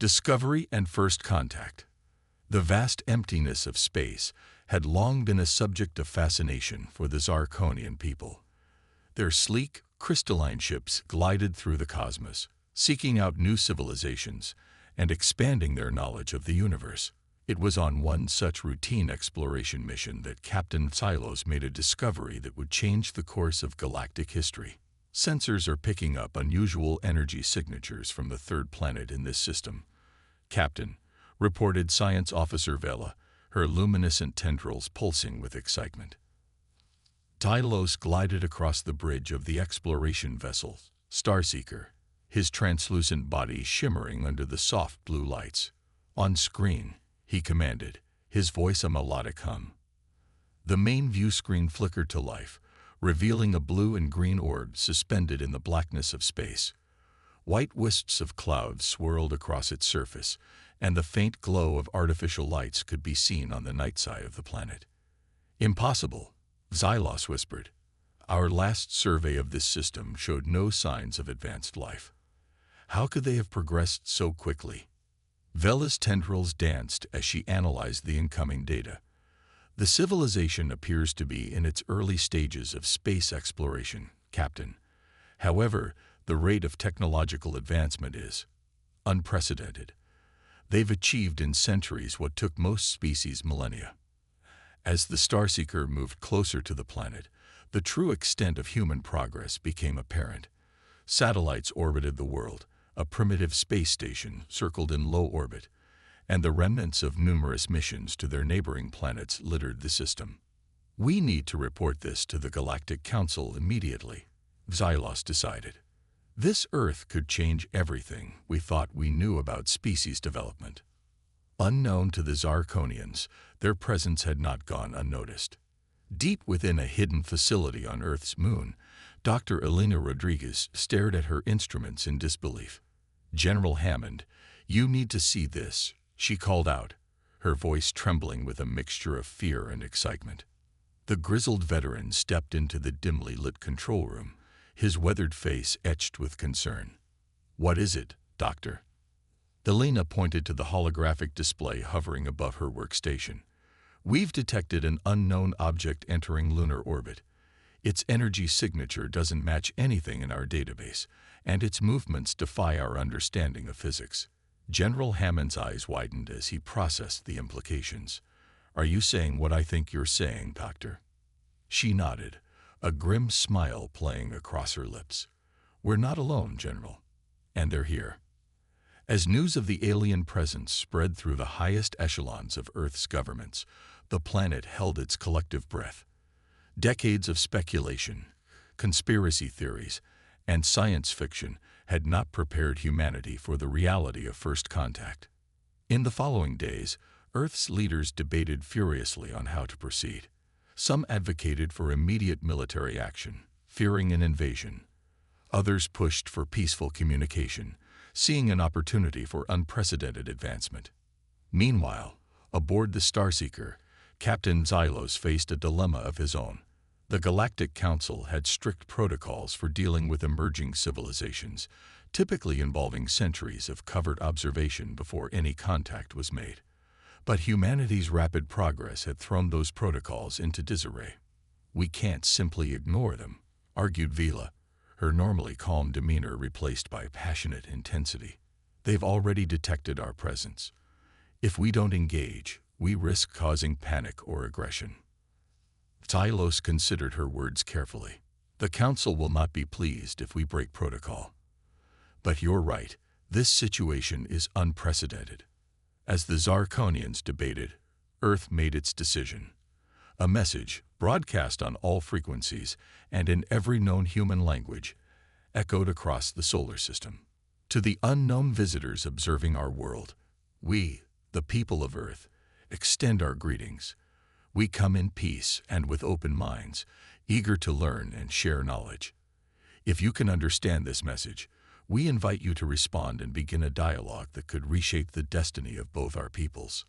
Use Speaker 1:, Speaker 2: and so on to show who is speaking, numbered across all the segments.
Speaker 1: Discovery and first contact. The vast emptiness of space had long been a subject of fascination for the Zarkonian people. Their sleek, crystalline ships glided through the cosmos, seeking out new civilizations and expanding their knowledge of the universe. It was on one such routine exploration mission that Captain Silos made a discovery that would change the course of galactic history. Sensors are picking up unusual energy signatures from the third planet in this system, Captain, reported Science Officer Vela, her luminescent tendrils pulsing with excitement. Tylos glided across the bridge of the exploration vessel, Starseeker, his translucent body shimmering under the soft blue lights. On screen, he commanded, his voice a melodic hum. The main view screen flickered to life, revealing a blue and green orb suspended in the blackness of space. White wisps of clouds swirled across its surface, and the faint glow of artificial lights could be seen on the night side of the planet. "Impossible," Xylos whispered. "Our last survey of this system showed no signs of advanced life. How could they have progressed so quickly?" Vela's tendrils danced as she analyzed the incoming data. "The civilization appears to be in its early stages of space exploration, Captain. However, the rate of technological advancement is unprecedented. They've achieved in centuries what took most species millennia." As the Starseeker moved closer to the planet, the true extent of human progress became apparent. Satellites orbited the world, a primitive space station circled in low orbit, and the remnants of numerous missions to their neighboring planets littered the system. "We need to report this to the Galactic Council immediately," Xylos decided. "This Earth could change everything we thought we knew about species development." Unknown to the Zarkonians, their presence had not gone unnoticed. Deep within a hidden facility on Earth's moon, Dr. Elena Rodriguez stared at her instruments in disbelief. "General Hammond, you need to see this," she called out, her voice trembling with a mixture of fear and excitement. The grizzled veteran stepped into the dimly lit control room, his weathered face etched with concern. "What is it, Doctor?" Elena pointed to the holographic display hovering above her workstation. "We've detected an unknown object entering lunar orbit. Its energy signature doesn't match anything in our database, and its movements defy our understanding of physics." General Hammond's eyes widened as he processed the implications. "Are you saying what I think you're saying, Doctor?" She nodded, a grim smile playing across her lips. "We're not alone, General. And they're here." As news of the alien presence spread through the highest echelons of Earth's governments, the planet held its collective breath. Decades of speculation, conspiracy theories, and science fiction had not prepared humanity for the reality of first contact. In the following days, Earth's leaders debated furiously on how to proceed. Some advocated for immediate military action, fearing an invasion. Others pushed for peaceful communication, seeing an opportunity for unprecedented advancement. Meanwhile, aboard the Starseeker, Captain Xylos faced a dilemma of his own. The Galactic Council had strict protocols for dealing with emerging civilizations, typically involving centuries of covert observation before any contact was made. But humanity's rapid progress had thrown those protocols into disarray. "We can't simply ignore them," argued Vela, her normally calm demeanor replaced by passionate intensity. "They've already detected our presence. If we don't engage, we risk causing panic or aggression." Tylos considered her words carefully. "The Council will not be pleased if we break protocol. But you're right, this situation is unprecedented." As the Zarkonians debated, Earth made its decision. A message, broadcast on all frequencies and in every known human language, echoed across the solar system. "To the unknown visitors observing our world, we, the people of Earth, extend our greetings. We come in peace and with open minds, eager to learn and share knowledge. If you can understand this message, we invite you to respond and begin a dialogue that could reshape the destiny of both our peoples."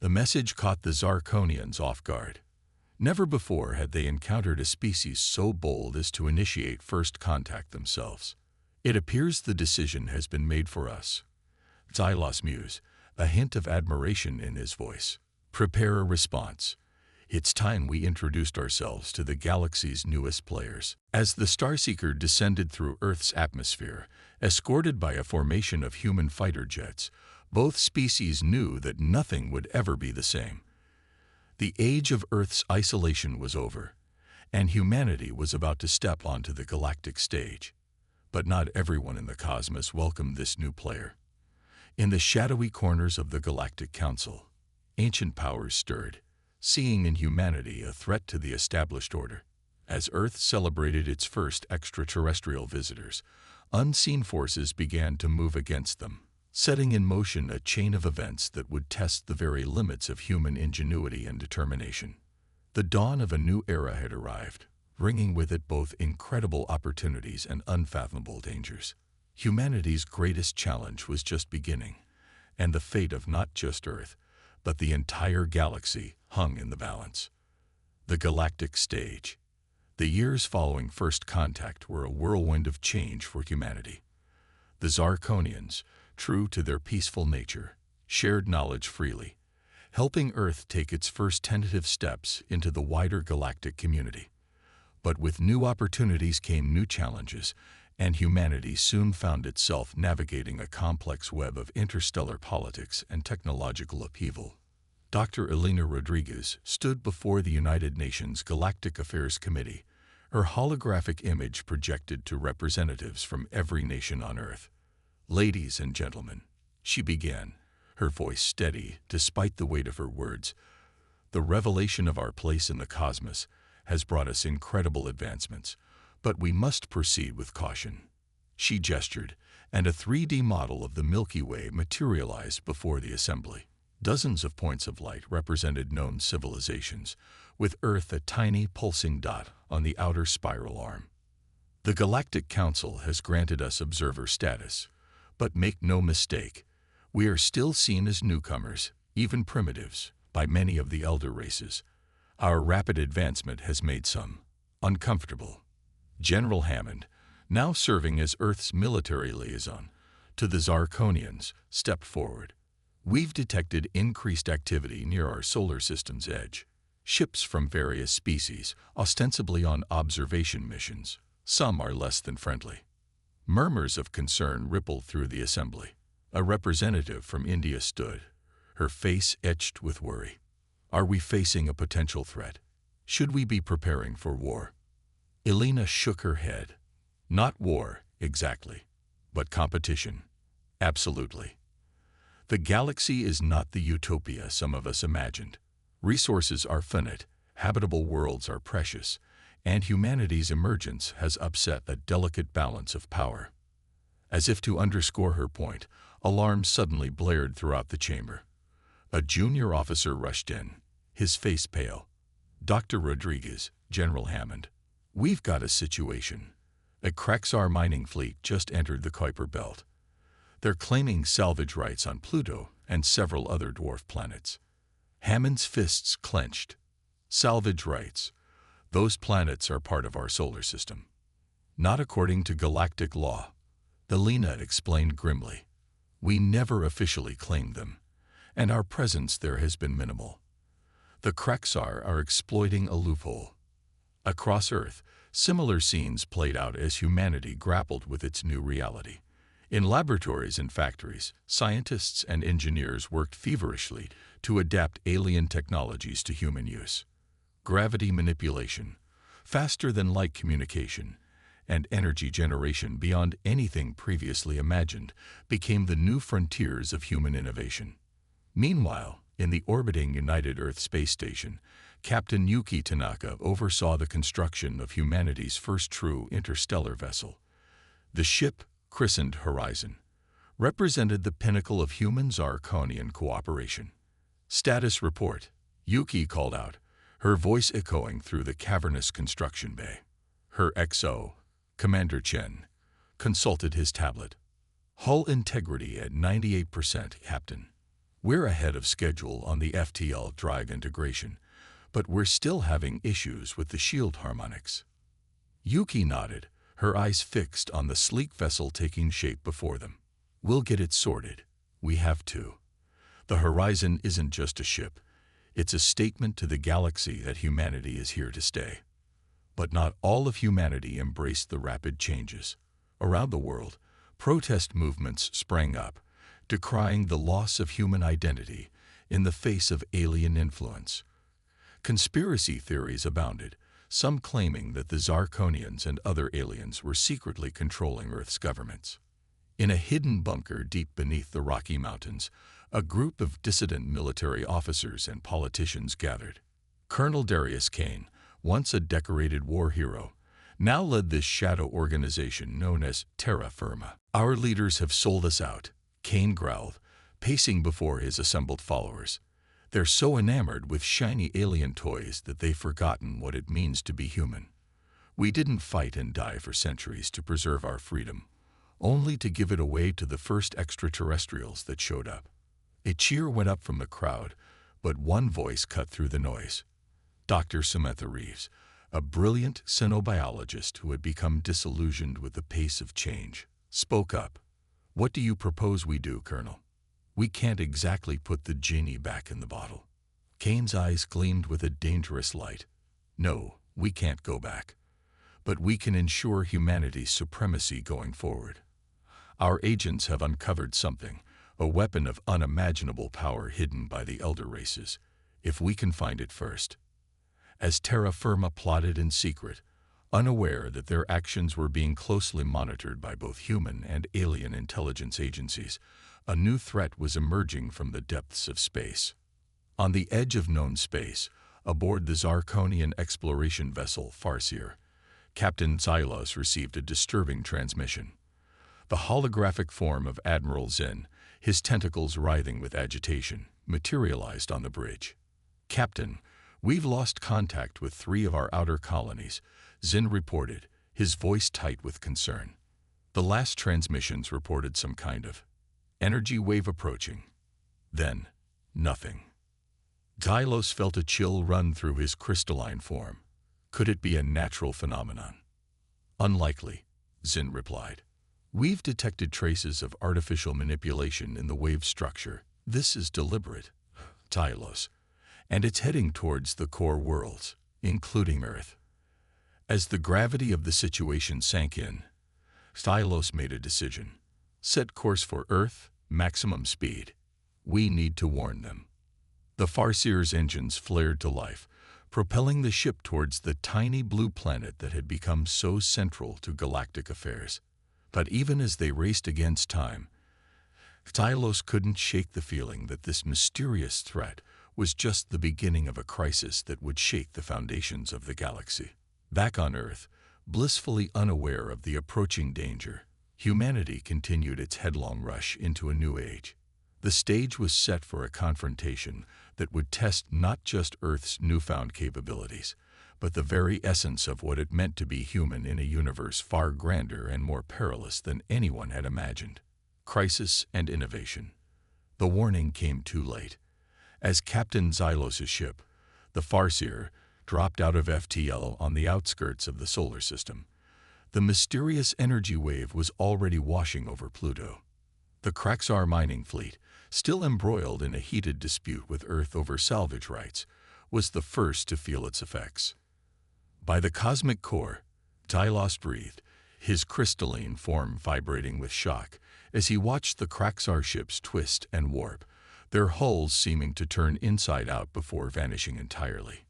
Speaker 1: The message caught the Zarkonians off guard. Never before had they encountered a species so bold as to initiate first contact themselves. "It appears the decision has been made for us," Xylos Muse, a hint of admiration in his voice. Prepare a response. It's time we introduced ourselves to the galaxy's newest players. As the Starseeker descended through Earth's atmosphere, escorted by a formation of human fighter jets, both species knew that nothing would ever be the same. The age of Earth's isolation was over, and humanity was about to step onto the galactic stage. But not everyone in the cosmos welcomed this new player. In the shadowy corners of the Galactic Council, ancient powers stirred, seeing in humanity a threat to the established order. As Earth celebrated its first extraterrestrial visitors, unseen forces began to move against them, setting in motion a chain of events that would test the very limits of human ingenuity and determination. The dawn of a new era had arrived, bringing with it both incredible opportunities and unfathomable dangers. Humanity's greatest challenge was just beginning, and the fate of not just Earth, but the entire galaxy hung in the balance. The galactic stage. The years following first contact were a whirlwind of change for humanity. The Zarkonians, true to their peaceful nature, shared knowledge freely, helping Earth take its first tentative steps into the wider galactic community. But with new opportunities came new challenges, and humanity soon found itself navigating a complex web of interstellar politics and technological upheaval. Dr. Elena Rodriguez stood before the United Nations Galactic Affairs Committee, her holographic image projected to representatives from every nation on Earth. "Ladies and gentlemen," she began, her voice steady despite the weight of her words, "the revelation of our place in the cosmos has brought us incredible advancements, but we must proceed with caution." She gestured, and a 3D model of the Milky Way materialized before the assembly. Dozens of points of light represented known civilizations, with Earth a tiny pulsing dot on the outer spiral arm. The Galactic Council has granted us observer status, but make no mistake, we are still seen as newcomers, even primitives, by many of the elder races. Our rapid advancement has made some uncomfortable. General Hammond, now serving as Earth's military liaison to the Zarkonians, stepped forward. "We've detected increased activity near our solar system's edge. Ships from various species, ostensibly on observation missions. Some are less than friendly." Murmurs of concern rippled through the assembly. A representative from India stood, her face etched with worry. "Are we facing a potential threat? Should we be preparing for war?" Elena shook her head. "Not war, exactly, but competition. Absolutely. The galaxy is not the utopia some of us imagined. Resources are finite, habitable worlds are precious, and humanity's emergence has upset a delicate balance of power." As if to underscore her point, alarms suddenly blared throughout the chamber. A junior officer rushed in, his face pale. "Dr. Rodriguez, General Hammond, we've got a situation. A Kraxar mining fleet just entered the Kuiper Belt. They're claiming salvage rights on Pluto and several other dwarf planets." Hammond's fists clenched. "Salvage rights. Those planets are part of our solar system." "Not according to galactic law," Elena explained grimly. "We never officially claimed them, and our presence there has been minimal. The Kraxar are exploiting a loophole." Across Earth, similar scenes played out as humanity grappled with its new reality. In laboratories and factories, scientists and engineers worked feverishly to adapt alien technologies to human use. Gravity manipulation, faster-than-light communication, and energy generation beyond anything previously imagined became the new frontiers of human innovation. Meanwhile, in the orbiting United Earth Space Station, Captain Yuki Tanaka oversaw the construction of humanity's first true interstellar vessel. The ship, christened Horizon, represented the pinnacle of human Zarkonian cooperation. "Status report," Yuki called out, her voice echoing through the cavernous construction bay. Her XO, Commander Chen, consulted his tablet. "Hull integrity at 98%, Captain. We're ahead of schedule on the FTL drive integration, but we're still having issues with the shield harmonics." Yuki nodded, her eyes fixed on the sleek vessel taking shape before them. "We'll get it sorted. We have to. The horizon isn't just a ship. It's a statement to the galaxy that humanity is here to stay. But not all of humanity embraced the rapid changes. Around the world, protest movements sprang up, decrying the loss of human identity in the face of alien influence. Conspiracy theories abounded, some claiming that the Zarkonians and other aliens were secretly controlling Earth's governments. In a hidden bunker deep beneath the Rocky Mountains, a group of dissident military officers and politicians gathered. Colonel Darius Kane, once a decorated war hero, now led this shadow organization known as Terra Firma. "Our leaders have sold us out," Kane growled, pacing before his assembled followers. "They're so enamored with shiny alien toys that they've forgotten what it means to be human. We didn't fight and die for centuries to preserve our freedom, only to give it away to the first extraterrestrials that showed up." A cheer went up from the crowd, but one voice cut through the noise. Dr. Samantha Reeves, a brilliant xenobiologist who had become disillusioned with the pace of change, spoke up. "What do you propose we do, Colonel? We can't exactly put the genie back in the bottle." Kane's eyes gleamed with a dangerous light. "No, we can't go back. But we can ensure humanity's supremacy going forward. Our agents have uncovered something, a weapon of unimaginable power hidden by the elder races, if we can find it first." As Terra Firma plotted in secret, unaware that their actions were being closely monitored by both human and alien intelligence agencies, a new threat was emerging from the depths of space. On the edge of known space, aboard the Zarkonian exploration vessel Farseer, Captain Xylos received a disturbing transmission. The holographic form of Admiral Zinn, his tentacles writhing with agitation, materialized on the bridge. "Captain, we've lost contact with 3 of our outer colonies," Zinn reported, his voice tight with concern. The last transmissions reported some kind of energy wave approaching. Then, nothing. Xylos felt a chill run through his crystalline form. Could it be a natural phenomenon? "Unlikely," Zinn replied. "We've detected traces of artificial manipulation in the wave structure. This is deliberate, Xylos, and it's heading towards the core worlds, including Earth." As the gravity of the situation sank in, Xylos made a decision. "Set course for Earth, maximum speed. We need to warn them." The Farseer's engines flared to life, propelling the ship towards the tiny blue planet that had become so central to galactic affairs. But even as they raced against time, Xylos couldn't shake the feeling that this mysterious threat was just the beginning of a crisis that would shake the foundations of the galaxy. Back on Earth, blissfully unaware of the approaching danger, humanity continued its headlong rush into a new age. The stage was set for a confrontation that would test not just Earth's newfound capabilities, but the very essence of what it meant to be human in a universe far grander and more perilous than anyone had imagined. Crisis and innovation. The warning came too late. As Captain Xylos' ship, the Farseer, dropped out of FTL on the outskirts of the solar system, the mysterious energy wave was already washing over Pluto. The Kraxar mining fleet, still embroiled in a heated dispute with Earth over salvage rights, was the first to feel its effects. By the cosmic core, Xylos breathed, his crystalline form vibrating with shock as he watched the Kraxar ships twist and warp, their hulls seeming to turn inside out before vanishing entirely.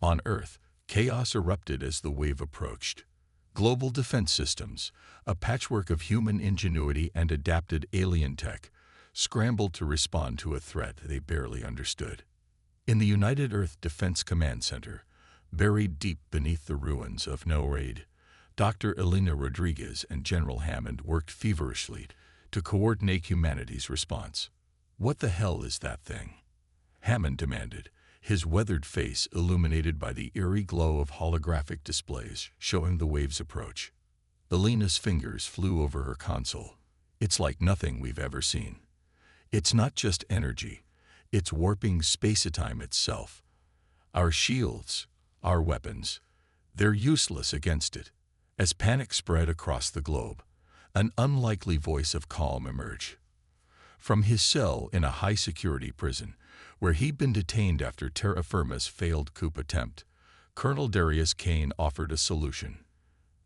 Speaker 1: On Earth, chaos erupted as the wave approached. Global defense systems, a patchwork of human ingenuity and adapted alien tech, scrambled to respond to a threat they barely understood. In the United Earth Defense Command Center, buried deep beneath the ruins of Noraid, Dr. Elena Rodriguez and General Hammond worked feverishly to coordinate humanity's response. "What the hell is that thing?" Hammond demanded, his weathered face illuminated by the eerie glow of holographic displays showing the wave's approach. Elena's fingers flew over her console. "It's like nothing we've ever seen. It's not just energy, it's warping space-time itself. Our shields, our weapons, they're useless against it." As panic spread across the globe, an unlikely voice of calm emerged. From his cell in a high-security prison, where he'd been detained after terra firma's failed coup attempt, Colonel Darius Kane offered a solution.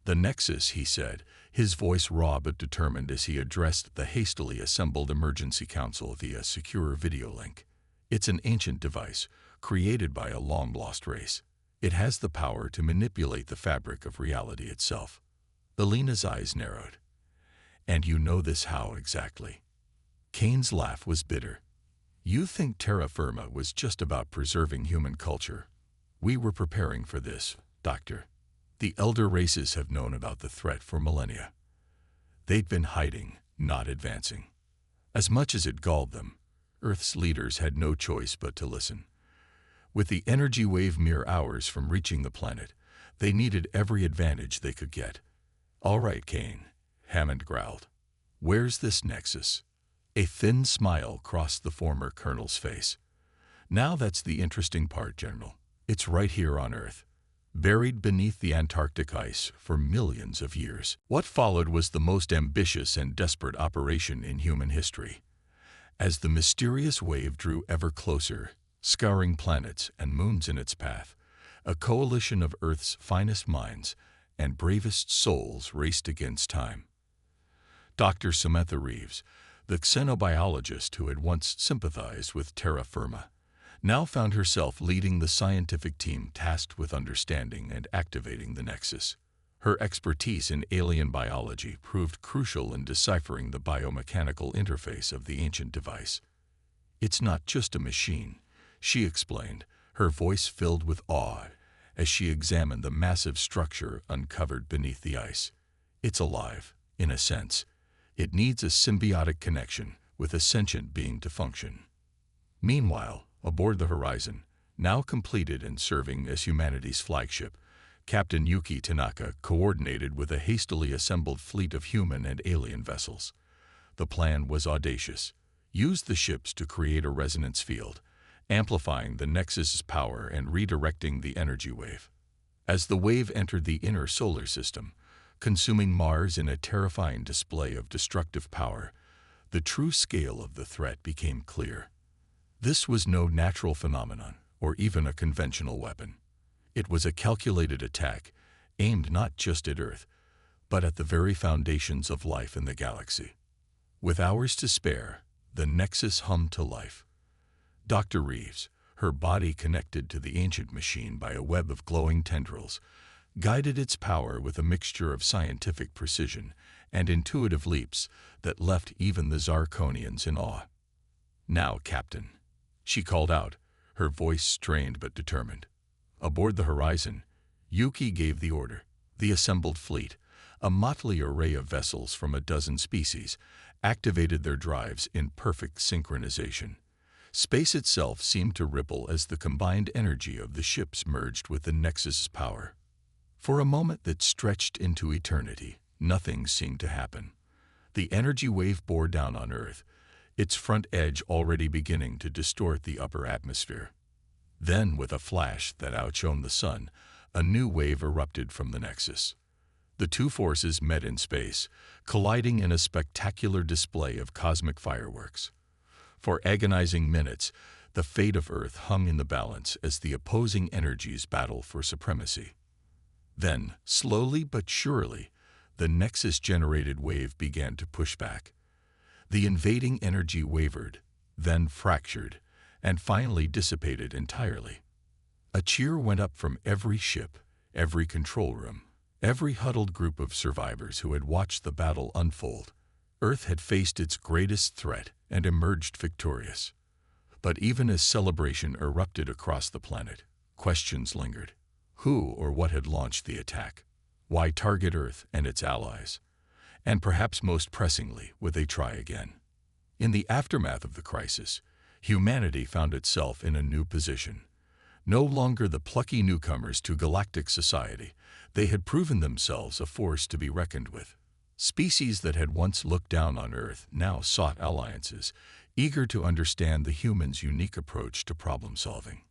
Speaker 1: "The Nexus," he said, his voice raw but determined as he addressed the hastily assembled emergency council via secure video link. "It's an ancient device, created by a long-lost race. It has the power to manipulate the fabric of reality itself." Elena's eyes narrowed. "And you know this how exactly?" Kane's laugh was bitter. "You think terra firma was just about preserving human culture? We were preparing for this, Doctor. The elder races have known about the threat for millennia. They'd been hiding, not advancing. As much as it galled them, Earth's leaders had no choice but to listen. With the energy wave mere hours from reaching the planet, they needed every advantage they could get." "All right, Kane," Hammond growled. "Where's this Nexus?" A thin smile crossed the former colonel's face. "Now that's the interesting part, General. It's right here on Earth, buried beneath the Antarctic ice for millions of years." What followed was the most ambitious and desperate operation in human history. As the mysterious wave drew ever closer, scouring planets and moons in its path, a coalition of Earth's finest minds and bravest souls raced against time. Dr. Samantha Reeves, the xenobiologist who had once sympathized with terra firma, now found herself leading the scientific team tasked with understanding and activating the Nexus. Her expertise in alien biology proved crucial in deciphering the biomechanical interface of the ancient device. "It's not just a machine," she explained, her voice filled with awe as she examined the massive structure uncovered beneath the ice. "It's alive, in a sense. It needs a symbiotic connection with a sentient being to function." Meanwhile, aboard the Horizon, now completed and serving as humanity's flagship, Captain Yuki Tanaka coordinated with a hastily assembled fleet of human and alien vessels. The plan was audacious. Use the ships to create a resonance field, amplifying the Nexus's power and redirecting the energy wave. As the wave entered the inner solar system, consuming Mars in a terrifying display of destructive power, the true scale of the threat became clear. This was no natural phenomenon, or even a conventional weapon. It was a calculated attack, aimed not just at Earth, but at the very foundations of life in the galaxy. With hours to spare, the Nexus hummed to life. Dr. Reeves, her body connected to the ancient machine by a web of glowing tendrils, guided its power with a mixture of scientific precision and intuitive leaps that left even the Zarkonians in awe. "Now, Captain," she called out, her voice strained but determined. Aboard the Horizon, Yuki gave the order. The assembled fleet, a motley array of vessels from a dozen species, activated their drives in perfect synchronization. Space itself seemed to ripple as the combined energy of the ships merged with the Nexus's power. For a moment that stretched into eternity, nothing seemed to happen. The energy wave bore down on Earth, its front edge already beginning to distort the upper atmosphere. Then, with a flash that outshone the sun, a new wave erupted from the Nexus. The two forces met in space, colliding in a spectacular display of cosmic fireworks. For agonizing minutes, the fate of Earth hung in the balance as the opposing energies battled for supremacy. Then, slowly but surely, the Nexus-generated wave began to push back. The invading energy wavered, then fractured, and finally dissipated entirely. A cheer went up from every ship, every control room, every huddled group of survivors who had watched the battle unfold. Earth had faced its greatest threat and emerged victorious. But even as celebration erupted across the planet, questions lingered. Who or what had launched the attack? Why target Earth and its allies? And perhaps most pressingly, would they try again? In the aftermath of the crisis, humanity found itself in a new position. No longer the plucky newcomers to galactic society, they had proven themselves a force to be reckoned with. Species that had once looked down on Earth now sought alliances, eager to understand the humans' unique approach to problem-solving.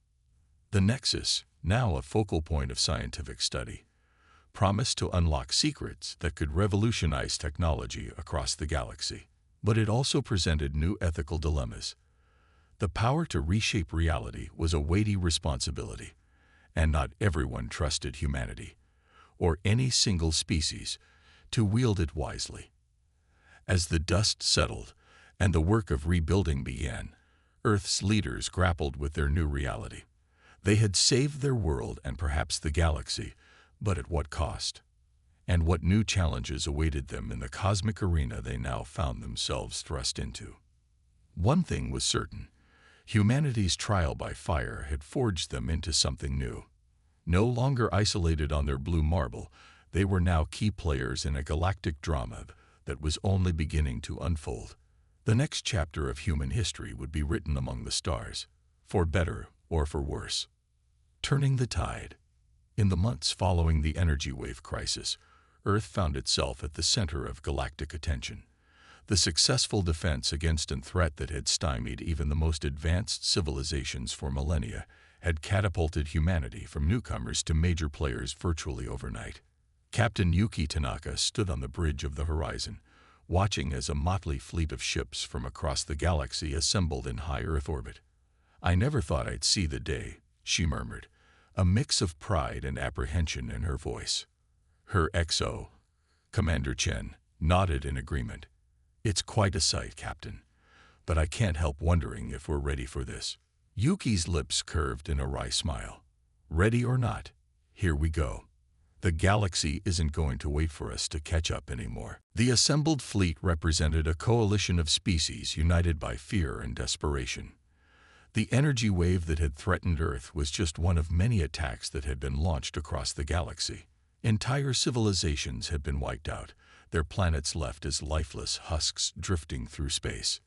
Speaker 1: The Nexus, now a focal point of scientific study, promised to unlock secrets that could revolutionize technology across the galaxy. But it also presented new ethical dilemmas. The power to reshape reality was a weighty responsibility, and not everyone trusted humanity, or any single species, to wield it wisely. As the dust settled and the work of rebuilding began, Earth's leaders grappled with their new reality. They had saved their world and perhaps the galaxy, but at what cost? And what new challenges awaited them in the cosmic arena they now found themselves thrust into? One thing was certain: humanity's trial by fire had forged them into something new. No longer isolated on their blue marble, they were now key players in a galactic drama that was only beginning to unfold. The next chapter of human history would be written among the stars, for better or for worse. Turning the tide. In the months following the energy wave crisis, Earth found itself at the center of galactic attention. The successful defense against a threat that had stymied even the most advanced civilizations for millennia had catapulted humanity from newcomers to major players virtually overnight. Captain Yuki Tanaka stood on the bridge of the horizon, watching as a motley fleet of ships from across the galaxy assembled in high Earth orbit. "I never thought I'd see the day," she murmured, a mix of pride and apprehension in her voice. Her XO, Commander Chen, nodded in agreement. "It's quite a sight, Captain, but I can't help wondering if we're ready for this." Yuki's lips curved in a wry smile. "Ready or not, here we go. The galaxy isn't going to wait for us to catch up anymore." The assembled fleet represented a coalition of species united by fear and desperation. The energy wave that had threatened Earth was just one of many attacks that had been launched across the galaxy. Entire civilizations had been wiped out, their planets left as lifeless husks drifting through space.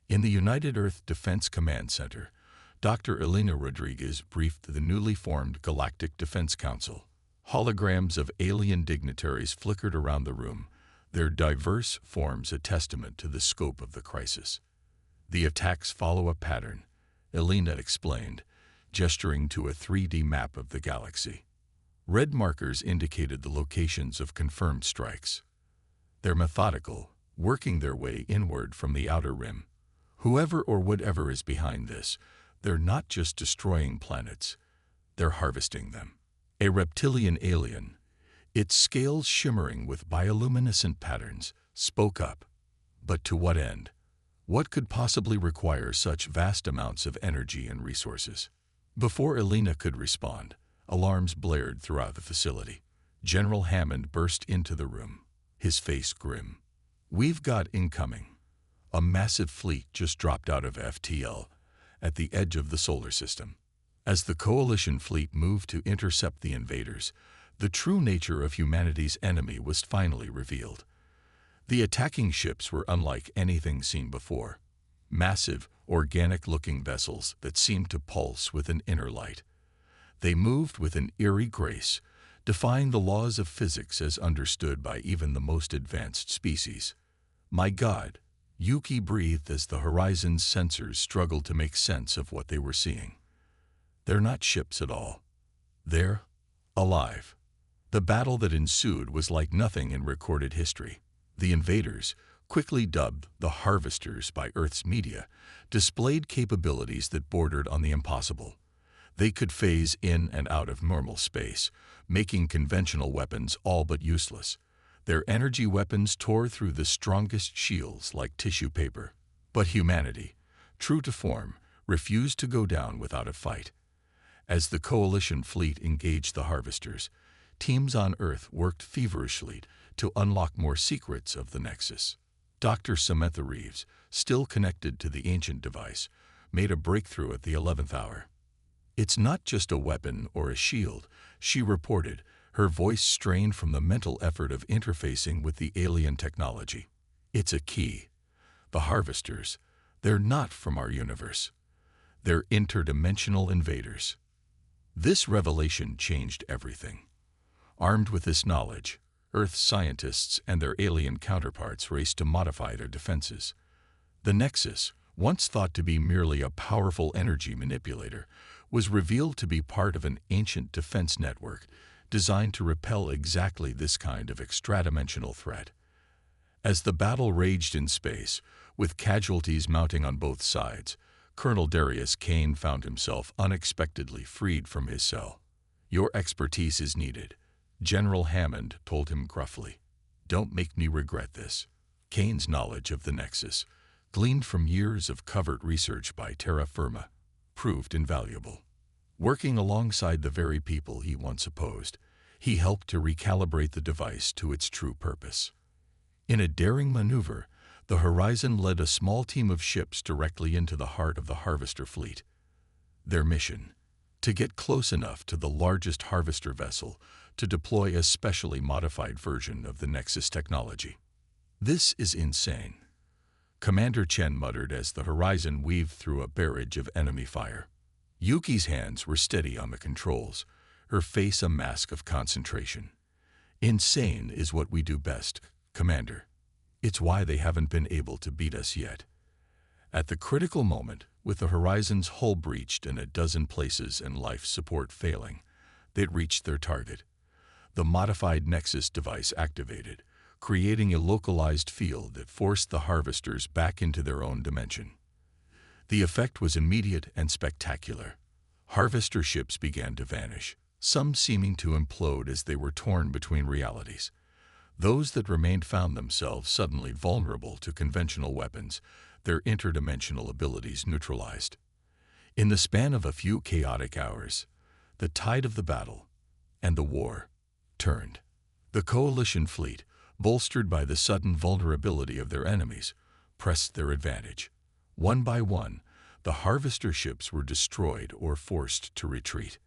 Speaker 1: In the United Earth Defense Command Center, Dr. Elena Rodriguez briefed the newly formed Galactic Defense Council. Holograms of alien dignitaries flickered around the room, their diverse forms a testament to the scope of the crisis. "The attacks follow a pattern," Elena explained, gesturing to a 3D map of the galaxy. Red markers indicated the locations of confirmed strikes. They're methodical, working their way inward from the outer rim. Whoever or whatever is behind this, they're not just destroying planets, they're harvesting them. A reptilian alien, its scales shimmering with bioluminescent patterns, spoke up. But to what end? What could possibly require such vast amounts of energy and resources? Before Elena could respond, alarms blared throughout the facility. General Hammond burst into the room, his face grim. "We've got incoming. A massive fleet just dropped out of FTL at the edge of the solar system." As the coalition fleet moved to intercept the invaders, the true nature of humanity's enemy was finally revealed. The attacking ships were unlike anything seen before. Massive, organic-looking vessels that seemed to pulse with an inner light. They moved with an eerie grace, defying the laws of physics as understood by even the most advanced species. "My God," Yuki breathed as the horizon's sensors struggled to make sense of what they were seeing. "They're not ships at all. They're alive." The battle that ensued was like nothing in recorded history. The invaders, quickly dubbed the Harvesters by Earth's media, displayed capabilities that bordered on the impossible. They could phase in and out of normal space, making conventional weapons all but useless. Their energy weapons tore through the strongest shields like tissue paper. But humanity, true to form, refused to go down without a fight. As the coalition fleet engaged the Harvesters, teams on Earth worked feverishly to unlock more secrets of the Nexus. Dr. Samantha Reeves, still connected to the ancient device, made a breakthrough at the 11th hour. "It's not just a weapon or a shield," she reported, her voice strained from the mental effort of interfacing with the alien technology. "It's a key. The Harvesters, they're not from our universe. They're interdimensional invaders." This revelation changed everything. Armed with this knowledge, Earth scientists and their alien counterparts raced to modify their defenses. The Nexus, once thought to be merely a powerful energy manipulator, was revealed to be part of an ancient defense network designed to repel exactly this kind of extradimensional threat. As the battle raged in space, with casualties mounting on both sides, Colonel Darius Kane found himself unexpectedly freed from his cell. "Your expertise is needed," General Hammond told him gruffly. "Don't make me regret this." Kane's knowledge of the Nexus, gleaned from years of covert research by terra firma, proved invaluable. Working alongside the very people he once opposed, he helped to recalibrate the device to its true purpose. In a daring maneuver, the Horizon led a small team of ships directly into the heart of the Harvester fleet. Their mission: to get close enough to the largest Harvester vessel to deploy a specially modified version of the Nexus technology. "This is insane," Commander Chen muttered as the Horizon weaved through a barrage of enemy fire. Yuki's hands were steady on the controls, her face a mask of concentration. "Insane is what we do best, Commander. It's why they haven't been able to beat us yet." At the critical moment, with the Horizon's hull breached in a dozen places and life support failing, they'd reached their target. The modified Nexus device activated, creating a localized field that forced the Harvesters back into their own dimension. The effect was immediate and spectacular. Harvester ships began to vanish, some seeming to implode as they were torn between realities. Those that remained found themselves suddenly vulnerable to conventional weapons, their interdimensional abilities neutralized. In the span of a few chaotic hours, the tide of the battle and the war turned. The Coalition fleet, bolstered by the sudden vulnerability of their enemies, pressed their advantage. One by one, the Harvester ships were destroyed or forced to retreat.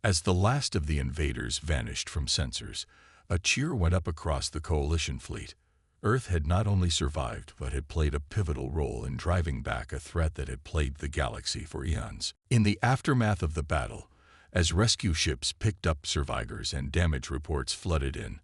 Speaker 1: As the last of the invaders vanished from sensors, a cheer went up across the Coalition fleet. Earth had not only survived but had played a pivotal role in driving back a threat that had plagued the galaxy for eons. In the aftermath of the battle, as rescue ships picked up survivors and damage reports flooded in,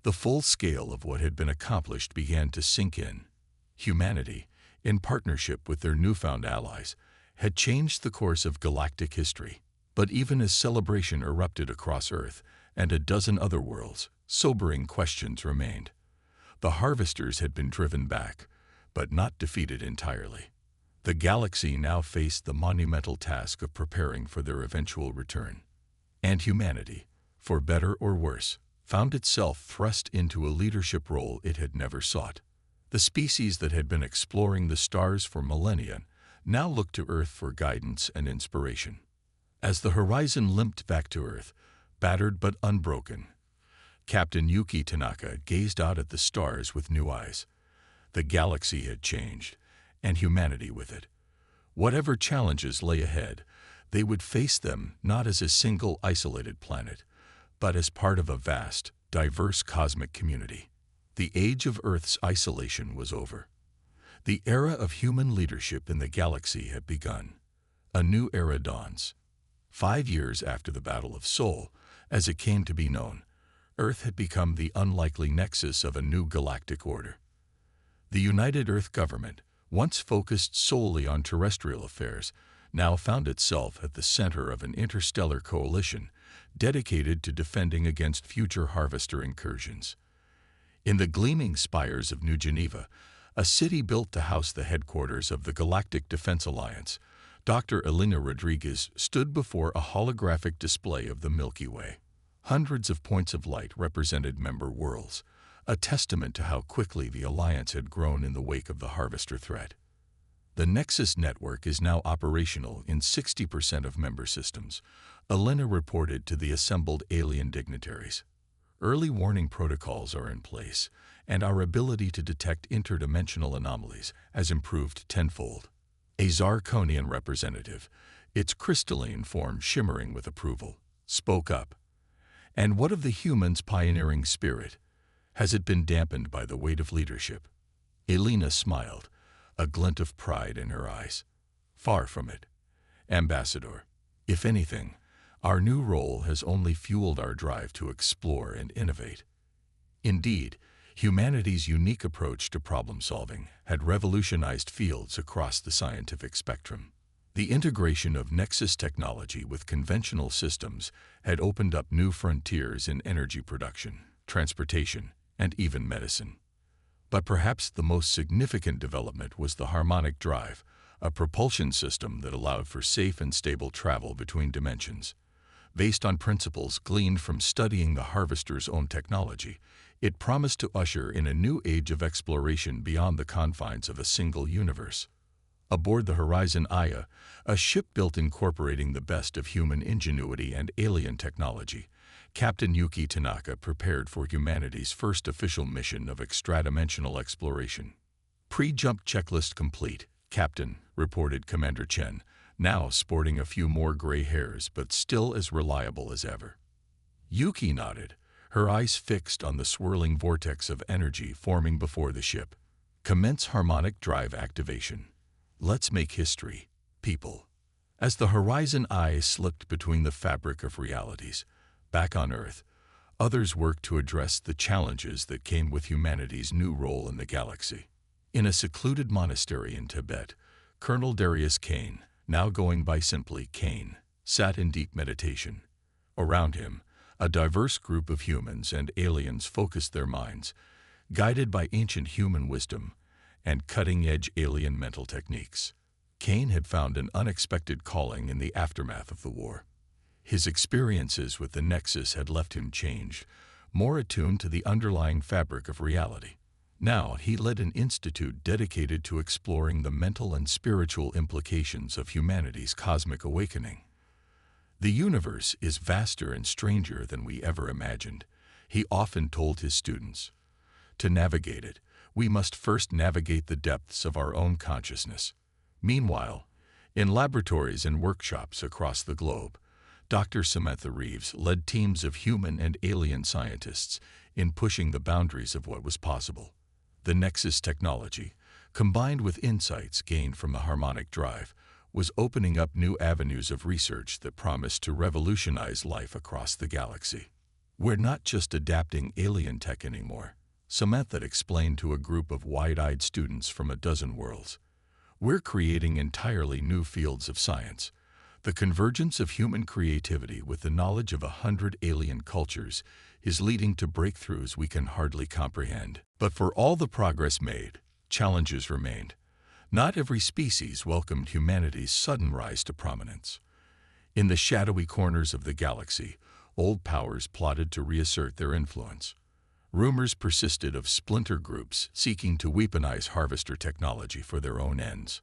Speaker 1: the full scale of what had been accomplished began to sink in. Humanity, in partnership with their newfound allies, had changed the course of galactic history. But even as celebration erupted across Earth and a dozen other worlds, sobering questions remained. The Harvesters had been driven back, but not defeated entirely. The galaxy now faced the monumental task of preparing for their eventual return. And humanity, for better or worse, found itself thrust into a leadership role it had never sought. The species that had been exploring the stars for millennia now looked to Earth for guidance and inspiration. As the Horizon limped back to Earth, battered but unbroken, Captain Yuki Tanaka gazed out at the stars with new eyes. The galaxy had changed, and humanity with it. Whatever challenges lay ahead, they would face them not as a single isolated planet, but as part of a vast, diverse cosmic community. The age of Earth's isolation was over. The era of human leadership in the galaxy had begun. A new era dawns. 5 years after the Battle of Sol, as it came to be known, Earth had become the unlikely nexus of a new galactic order. The United Earth government, once focused solely on terrestrial affairs, now found itself at the center of an interstellar coalition dedicated to defending against future Harvester incursions. In the gleaming spires of New Geneva, a city built to house the headquarters of the Galactic Defense Alliance, Dr. Elena Rodriguez stood before a holographic display of the Milky Way. Hundreds of points of light represented member worlds, a testament to how quickly the Alliance had grown in the wake of the Harvester threat. The Nexus network is now operational in 60% of member systems, Elena reported to the assembled alien dignitaries. Early warning protocols are in place, and our ability to detect interdimensional anomalies has improved tenfold. A Zarkonian representative, its crystalline form shimmering with approval, spoke up. And what of the humans' pioneering spirit? Has it been dampened by the weight of leadership? Elena smiled, a glint of pride in her eyes. Far from it, Ambassador. If anything, our new role has only fueled our drive to explore and innovate. Indeed, humanity's unique approach to problem-solving had revolutionized fields across the scientific spectrum. The integration of Nexus technology with conventional systems had opened up new frontiers in energy production, transportation, and even medicine. But perhaps the most significant development was the harmonic drive, a propulsion system that allowed for safe and stable travel between dimensions. Based on principles gleaned from studying the Harvester's own technology, it promised to usher in a new age of exploration beyond the confines of a single universe. Aboard the Horizon Aya, a ship built incorporating the best of human ingenuity and alien technology, Captain Yuki Tanaka prepared for humanity's first official mission of extradimensional exploration. Pre-jump checklist complete, Captain, reported Commander Chen, now sporting a few more gray hairs but still as reliable as ever. Yuki nodded, her eyes fixed on the swirling vortex of energy forming before the ship. Commence harmonic drive activation. Let's make history, people. As the Horizon Eye slipped between the fabric of realities, back on Earth, others worked to address the challenges that came with humanity's new role in the galaxy. In a secluded monastery in Tibet, Colonel Darius Kane, now going by simply Kane, sat in deep meditation. Around him, a diverse group of humans and aliens focused their minds, guided by ancient human wisdom and cutting-edge alien mental techniques. Kane had found an unexpected calling in the aftermath of the war. His experiences with the Nexus had left him changed, more attuned to the underlying fabric of reality. Now he led an institute dedicated to exploring the mental and spiritual implications of humanity's cosmic awakening. The universe is vaster and stranger than we ever imagined, he often told his students. To navigate it, we must first navigate the depths of our own consciousness. Meanwhile, in laboratories and workshops across the globe, Dr. Samantha Reeves led teams of human and alien scientists in pushing the boundaries of what was possible. The Nexus technology, combined with insights gained from the harmonic drive, was opening up new avenues of research that promised to revolutionize life across the galaxy. We're not just adapting alien tech anymore, Samantha explained to a group of wide-eyed students from a dozen worlds. We're creating entirely new fields of science. The convergence of human creativity with the knowledge of 100 alien cultures is leading to breakthroughs we can hardly comprehend. But for all the progress made, challenges remained. Not every species welcomed humanity's sudden rise to prominence. In the shadowy corners of the galaxy, old powers plotted to reassert their influence. Rumors persisted of splinter groups seeking to weaponize Harvester technology for their own ends.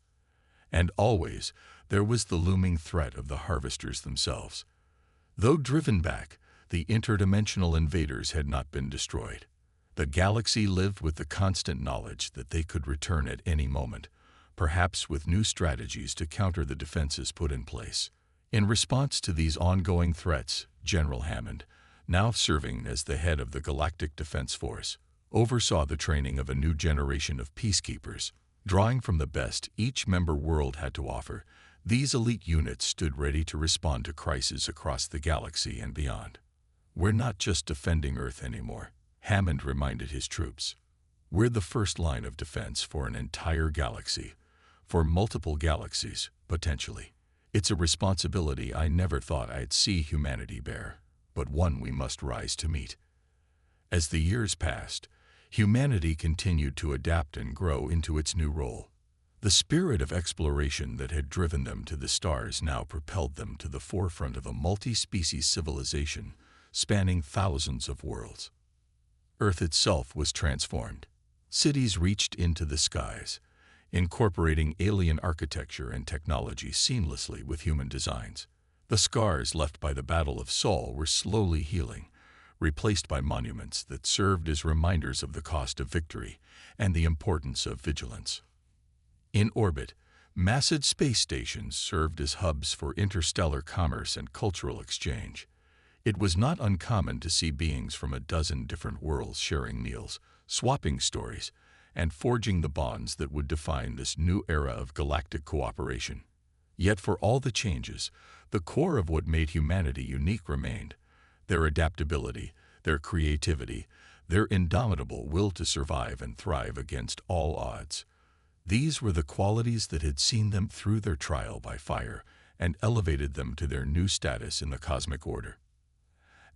Speaker 1: And always, there was the looming threat of the Harvesters themselves. Though driven back, the interdimensional invaders had not been destroyed. The galaxy lived with the constant knowledge that they could return at any moment, perhaps with new strategies to counter the defenses put in place. In response to these ongoing threats, General Hammond, now serving as the head of the Galactic Defense Force, oversaw the training of a new generation of peacekeepers. Drawing from the best each member world had to offer, these elite units stood ready to respond to crises across the galaxy and beyond. We're not just defending Earth anymore, Hammond reminded his troops. We're the first line of defense for an entire galaxy, for multiple galaxies, potentially. It's a responsibility I never thought I'd see humanity bear, but one we must rise to meet. As the years passed, humanity continued to adapt and grow into its new role. The spirit of exploration that had driven them to the stars now propelled them to the forefront of a multi-species civilization spanning thousands of worlds. Earth itself was transformed. Cities reached into the skies, incorporating alien architecture and technology seamlessly with human designs. The scars left by the Battle of Sol were slowly healing, replaced by monuments that served as reminders of the cost of victory and the importance of vigilance. In orbit, massive space stations served as hubs for interstellar commerce and cultural exchange. It was not uncommon to see beings from a dozen different worlds sharing meals, swapping stories, and forging the bonds that would define this new era of galactic cooperation. Yet for all the changes, the core of what made humanity unique remained: their adaptability, their creativity, their indomitable will to survive and thrive against all odds. These were the qualities that had seen them through their trial by fire and elevated them to their new status in the cosmic order.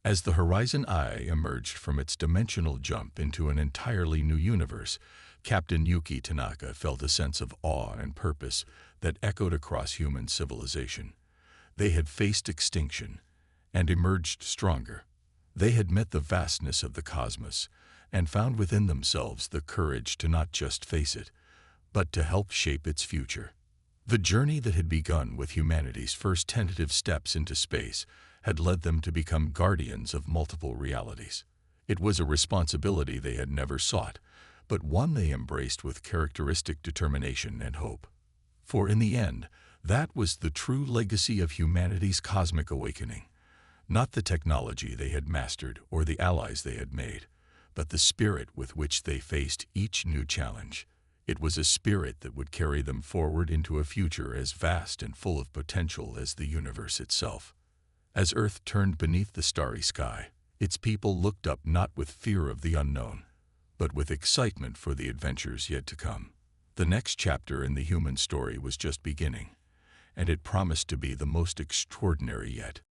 Speaker 1: As the Horizon Eye emerged from its dimensional jump into an entirely new universe, Captain Yuki Tanaka felt a sense of awe and purpose that echoed across human civilization. They had faced extinction and emerged stronger. They had met the vastness of the cosmos and found within themselves the courage to not just face it, but to help shape its future. The journey that had begun with humanity's first tentative steps into space had led them to become guardians of multiple realities. It was a responsibility they had never sought, but one they embraced with characteristic determination and hope. For in the end, that was the true legacy of humanity's cosmic awakening. Not the technology they had mastered or the allies they had made, but the spirit with which they faced each new challenge. It was a spirit that would carry them forward into a future as vast and full of potential as the universe itself. As Earth turned beneath the starry sky, its people looked up not with fear of the unknown, but with excitement for the adventures yet to come. The next chapter in the human story was just beginning, and it promised to be the most extraordinary yet.